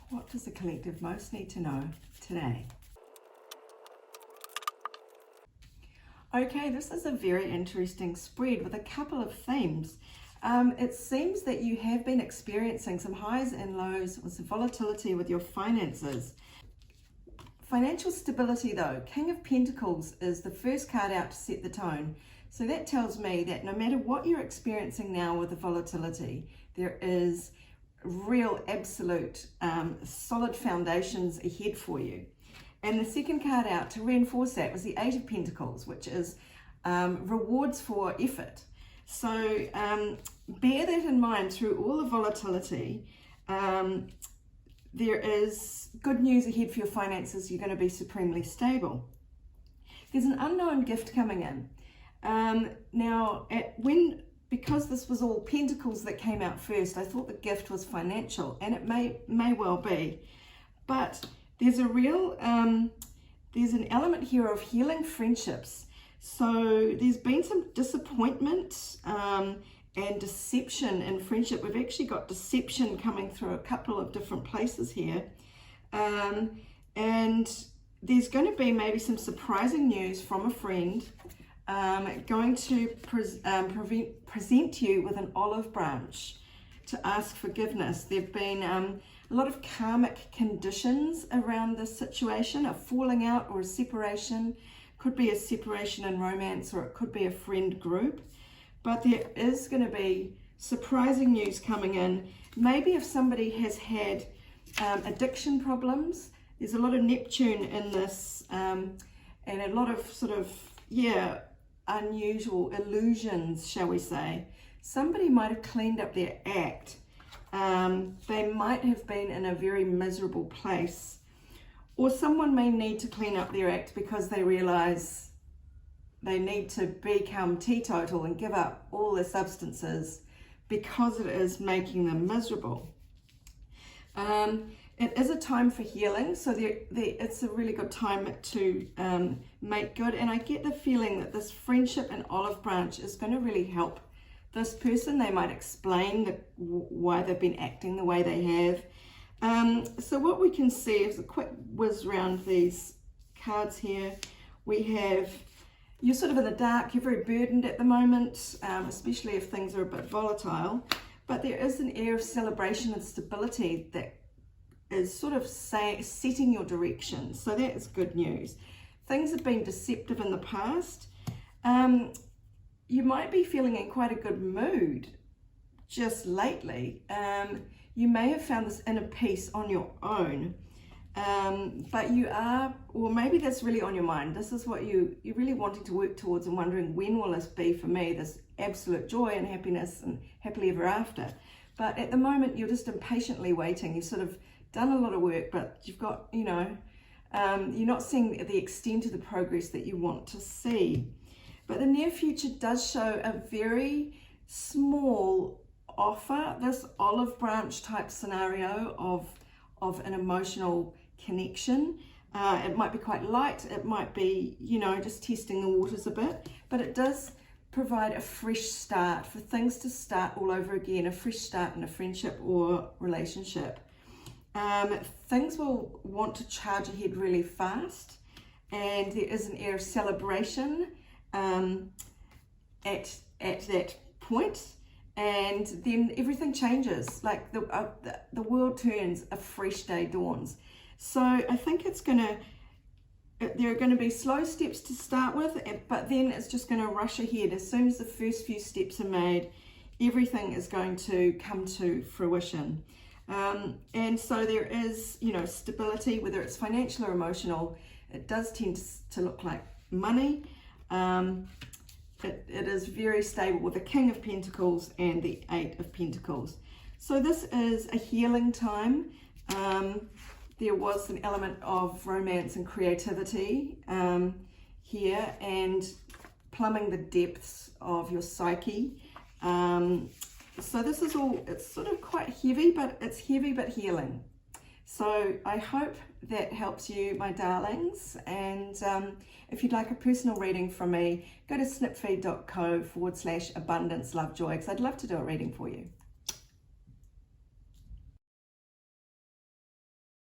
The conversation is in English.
What does the collective most need to know today? Okay, this is a very interesting spread with a couple of themes. It seems that you have been experiencing some highs and lows with some volatility with your finances. Financial stability though, King of Pentacles is the first card out to set the tone. So that tells me that no matter what you're experiencing now with the volatility, there is real, absolute, solid foundations ahead for you. And the second card out to reinforce that was the Eight of Pentacles, which is rewards for effort. So bear that in mind through all the volatility. There is good news ahead for your finances. You're going to be supremely stable. There's an unknown gift coming in. Because this was all Pentacles that came out first, I thought the gift was financial, and it may well be. But there's a real, there's an element here of healing friendships. So there's been some disappointment and deception in friendship. We've actually got deception coming through a couple of different places here. And there's going to be maybe some surprising news from a friend going to present you with an olive branch to ask forgiveness. There have been a lot of karmic conditions around this situation, a falling out or a separation. Could be a separation in romance, or it could be a friend group. But there is going to be surprising news coming in. Maybe if somebody has had addiction problems, there's a lot of Neptune in this, and a lot of sort of, unusual illusions, shall we say. Somebody might have cleaned up their act. They might have been in a very miserable place. Or someone may need to clean up their act because they realize they need to become teetotal and give up all their substances because it is making them miserable. It is a time for healing, so it's a really good time to make good. And I get the feeling that this friendship and olive branch is going to really help this person. They might explain why they've been acting the way they have. So what we can see is a quick whiz around these cards here. We have, you're sort of in the dark, you're very burdened at the moment, especially if things are a bit volatile, but there is an air of celebration and stability that is sort of setting your direction. So that is good news. Things have been deceptive in the past. You might be feeling in quite a good mood just lately. You may have found this inner peace on your own, but you are, or maybe that's really on your mind. This is what you're really wanting to work towards and wondering, when will this be for me, this absolute joy and happiness and happily ever after. But at the moment, you're just impatiently waiting. You've sort of done a lot of work, but you've got, you're not seeing the extent of the progress that you want to see. But the near future does show a very small offer, this olive branch type scenario of an emotional connection. It might be quite light, it might be, just testing the waters a bit, but it does provide a fresh start for things to start all over again, a fresh start in a friendship or relationship. Things will want to charge ahead really fast, and there is an air of celebration at that point, and then everything changes, like the world turns, a fresh day dawns. So I think there are going to be slow steps to start with, but then it's just going to rush ahead. As soon as the first few steps are made, everything is going to come to fruition. And so there is, stability, whether it's financial or emotional. It does tend to look like money. It is very stable with the King of Pentacles and the Eight of Pentacles. So this is a healing time. There was an element of romance and creativity here, and plumbing the depths of your psyche. So this is all, it's sort of quite heavy, but it's heavy but healing. So I hope that helps you, my darlings. And if you'd like a personal reading from me, go to snipfeed.co/abundance love joy, because I'd love to do a reading for you.